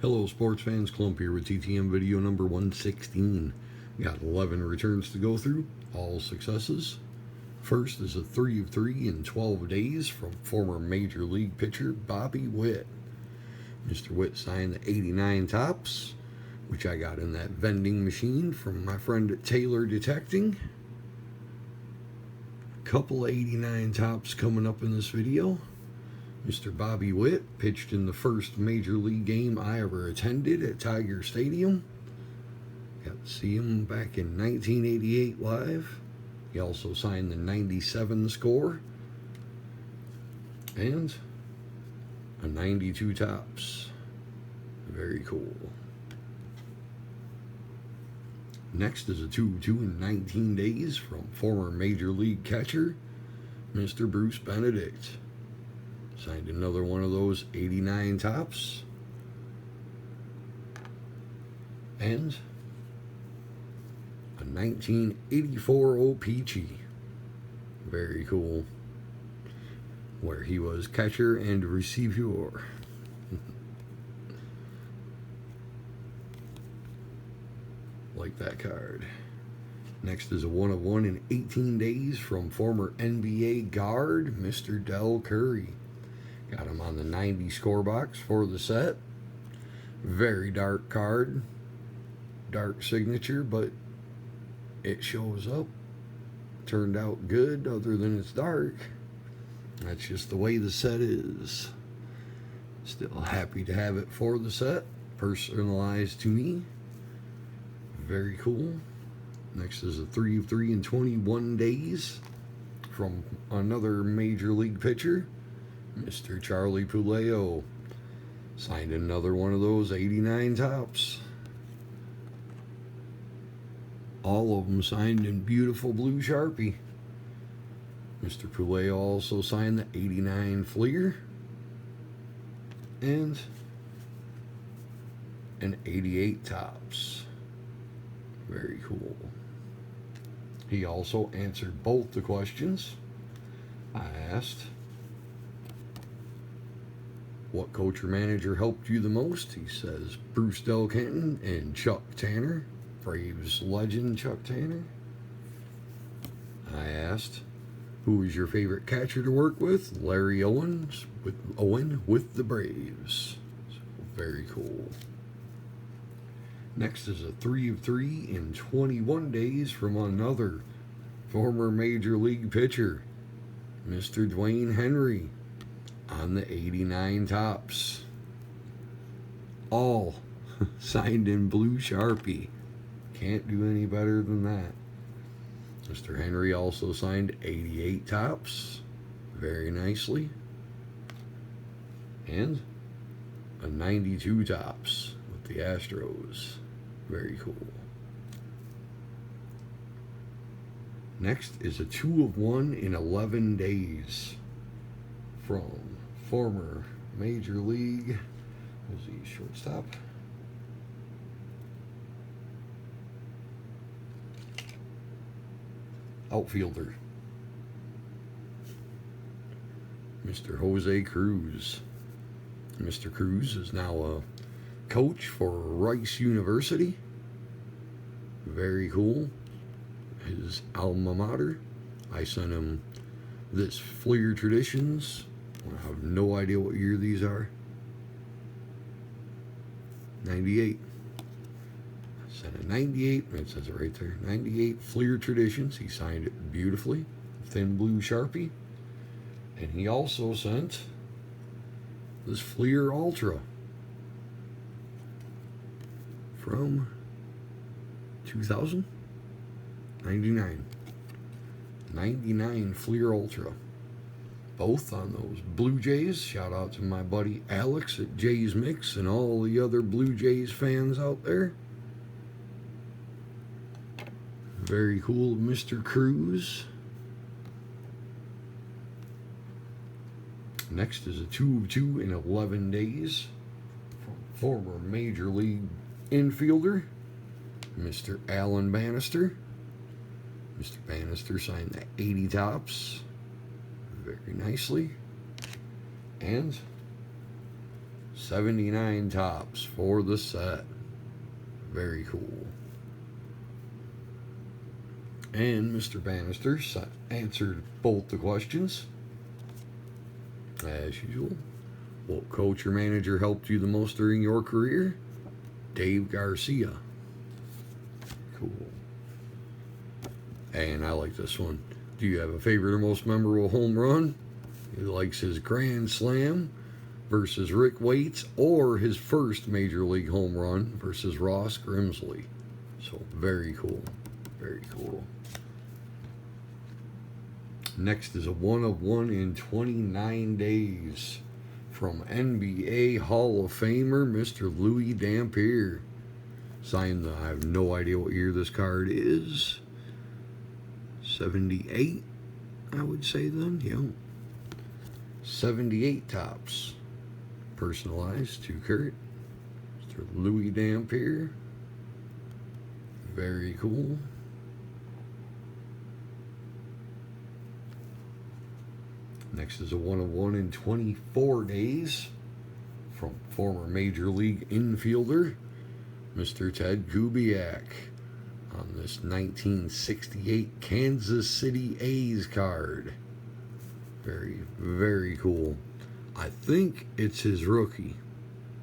Hello sports fans, Clump here with TTM video number 116. Got 11 returns to go through, all successes. First is a 3 of 3 in 12 days from former Major League pitcher Bobby Whit. Mr. Whit signed the 89 tops, which I got in that vending machine from my friend at Taylor Detecting. Couple 89 tops coming up in this video. Mr. Bobby Whit pitched in the first Major League game I ever attended at Tiger Stadium. Got to see him back in 1988 live. He also signed the 97 score and a 92 tops. Very cool. Next is a 2 of 2 in 19 days from former Major League catcher Mr. Bruce Benedict. Signed another one of those 89 tops. And a 1984 O-Peachy. Very cool. Where he was catcher and receiver. Like that card. Next is a 1 of 1 in 18 days from former NBA guard Mr. Dell Curry. Got him on the 90 score box for the set. Very dark card. Dark signature, but it shows up. Turned out good other than it's dark. That's just the way the set is. Still happy to have it for the set. Personalized to me. Very cool. Next is a 3 of 3 in 21 days from another Major League pitcher, Mr. Charlie Puleo. Signed another one of those 89 tops. All of them signed in beautiful blue Sharpie. Mr. Puleo also signed the 89 Fleer and an 88 tops. Very cool. He also answered both the questions. I asked, what coach or manager helped you the most? He says Bruce Del Canton and Chuck Tanner, Braves legend Chuck Tanner. I asked, who is your favorite catcher to work with? Larry Owen with the Braves. So, very cool. Next is a 3 of 3 in 21 days from another former Major League pitcher, Mr. Dwayne Henry, on the 89 tops. All signed in blue Sharpie. Can't do any better than that. Mr. Henry also signed 88 tops very nicely. And a 92 tops with the Astros. Very cool. Next is a 2 of 1 in 11 days from former Major League, who's the shortstop? Outfielder, Mr. Jose Cruz. Mr. Cruz is now a coach for Rice University. Very cool. His alma mater. I sent him this Fleer Traditions. I have no idea what year these are. 98. I sent a 98. It says it right there. 98 Fleer Traditions. He signed it beautifully. Thin blue Sharpie. And he also sent this Fleer Ultra from 2000? 99 Fleer Ultra. Both on those Blue Jays. Shout out to my buddy Alex at Jays Mix and all the other Blue Jays fans out there. Very cool, Mr. Cruz. Next is a 2 of 2 in 11 days from former Major League infielder, Mr. Alan Bannister. Mr. Bannister signed the 80 tops very nicely. And 79 tops for the set. Very cool. And Mr. Bannister answered both the questions. As usual. What coach or manager helped you the most during your career? Dave Garcia. Cool. And I like this one. Do you have a favorite or most memorable home run? He likes his grand slam versus Rick Waits, or his first major league home run versus Ross Grimsley. So very cool. Very cool. Next is a 1 of 1 in 29 days from NBA Hall of Famer Mr. Louis Dampier. Signed, I have no idea what year this card is. 78, I would say then. Yeah. 78 tops. Personalized to Kurt. Mr. Louis Dampier. Very cool. Next is a 1 of 1 in 24 days from former Major League infielder Mr. Ted Kubiak on this 1968 Kansas City A's card. Very, very cool. I think it's his rookie,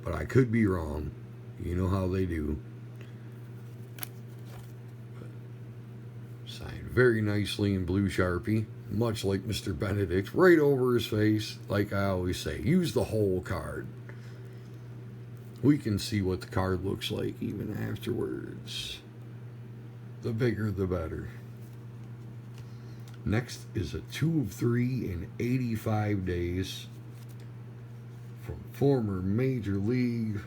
but I could be wrong. You know how they do. Signed very nicely in blue Sharpie, much like Mr. Benedict, right over his face. Like I always say, use the whole card. We can see what the card looks like even afterwards. The bigger, the better. Next is a 2 of 3 in 85 days from former Major League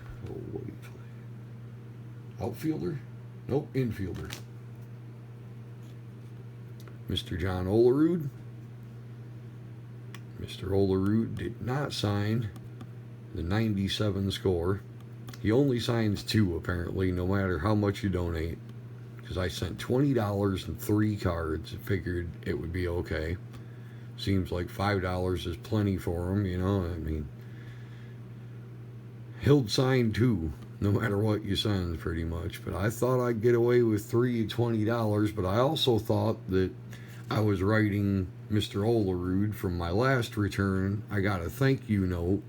outfielder? Nope, infielder. Mr. John Olerud. Mr. Olerud did not sign the 97 score. He only signs 2, apparently, no matter how much you donate. Because I sent $20 and 3 cards and figured it would be okay. Seems like $5 is plenty for him, you know. I mean, he'll sign 2, no matter what you send, pretty much. But I thought I'd get away with $20, but I also thought that I was writing Mr. Olerud from my last return. I got a thank you note.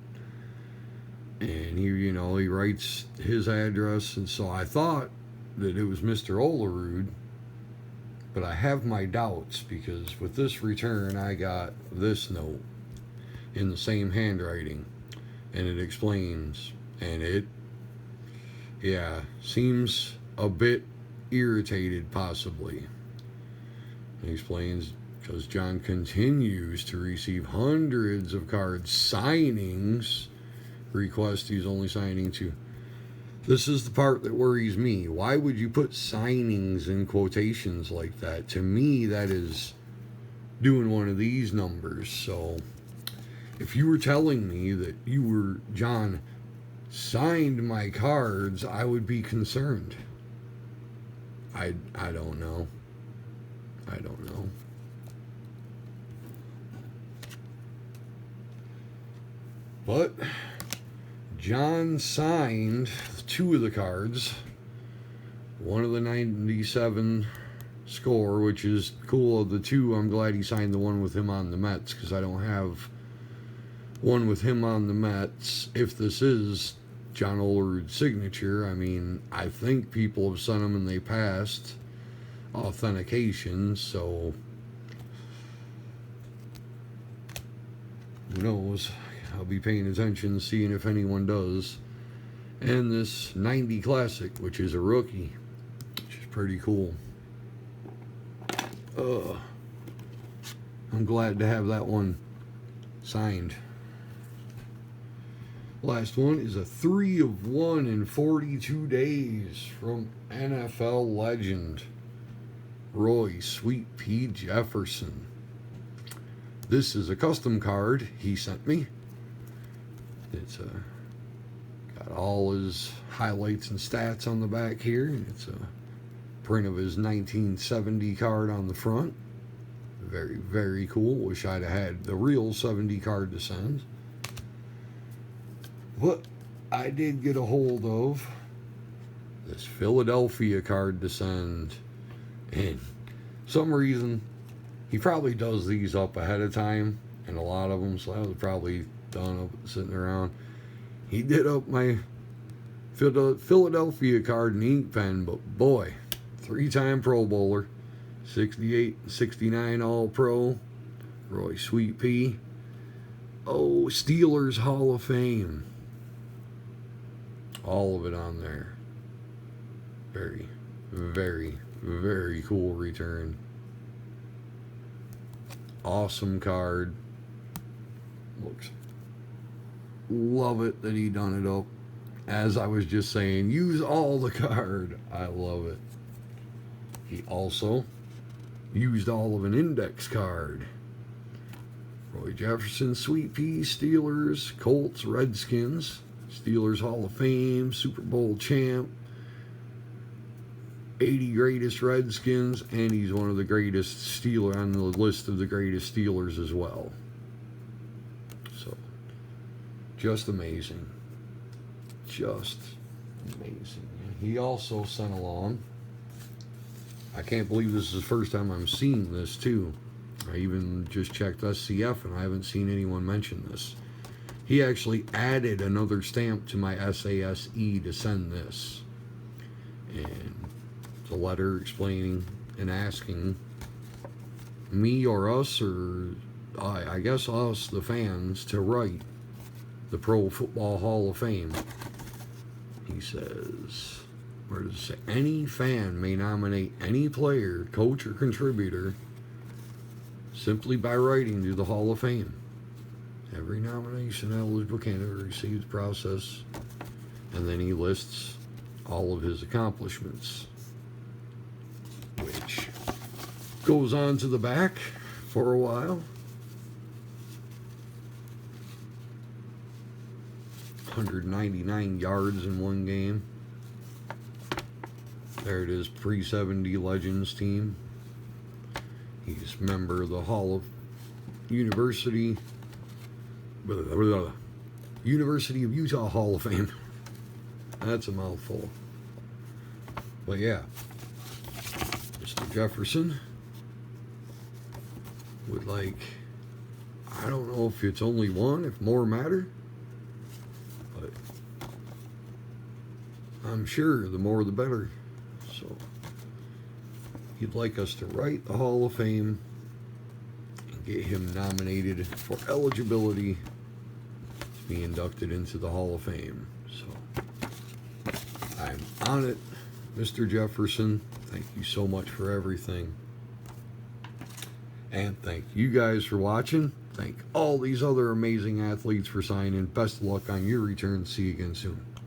And he writes his address, and so I thought that it was Mr. Olerud, but I have my doubts because with this return I got this note in the same handwriting, and it explains, and it seems a bit irritated possibly. It explains because John continues to receive hundreds of card signings. Request he's only signing 2. This is the part that worries me. Why would you put signings in quotations like that? To me, that is doing one of these numbers. So if you were telling me that John signed my cards, I would be concerned. I don't know. I don't know. But John signed 2 of the cards. One of the 97 score, which is cool. Of the 2, I'm glad he signed the one with him on the Mets, because I don't have one with him on the Mets. If this is John Olerud's signature, I mean, I think people have sent them and they passed authentication, so who knows? I'll be paying attention, seeing if anyone does. And this 90 Classic, which is a rookie, which is pretty cool. I'm glad to have that one signed. Last one is a 3 of 1 in 42 days from NFL legend Roy Sweet Pea Jefferson. This is a custom card he sent me. It's got all his highlights and stats on the back here. It's a print of his 1970 card on the front. Very, very cool. Wish I'd have had the real 70 card to send. But I did get a hold of this Philadelphia card to send, and some reason he probably does these up ahead of time, and a lot of them, so I was probably done up sitting around. He did up my Philadelphia card and ink pen, but boy, 3-time Pro Bowler, 68, 69 All Pro, Roy Sweet Pea. Oh, Steelers Hall of Fame. All of it on there. Very, very, very cool return. Awesome card. Looks. Love it that he done it up. As I was just saying, use all the card. I love it. He also used all of an index card. Roy Jefferson, Sweet Pea, Steelers, Colts, Redskins, Steelers Hall of Fame, Super Bowl champ, 80 greatest Redskins, and he's one of the greatest Steelers on the list of the greatest Steelers as well. So, just amazing. Just amazing. He also sent along, I can't believe this is the first time I'm seeing this too. I even just checked SCF and I haven't seen anyone mention this. He actually added another stamp to my SASE to send this. And it's a letter explaining and asking me or us, or I guess us, the fans, to write the Pro Football Hall of Fame. He says, where does it say? Any fan may nominate any player, coach, or contributor simply by writing to the Hall of Fame. Every nomination eligible candidate receives process, and then he lists all of his accomplishments, which goes on to the back for a while. 199 yards in one game. There it is, pre-70 Legends team. He's a member of the University of Utah Hall of Fame. That's a mouthful. But yeah, Mr. Jefferson would like, I don't know if it's only one, if more matter, but I'm sure the more the better. So he'd like us to write the Hall of Fame and get him nominated for eligibility to be inducted into the Hall of Fame. So I'm on it, Mr. Jefferson. Thank you so much for everything. And thank you guys for watching. Thank all these other amazing athletes for signing. Best of luck on your return. See you again soon.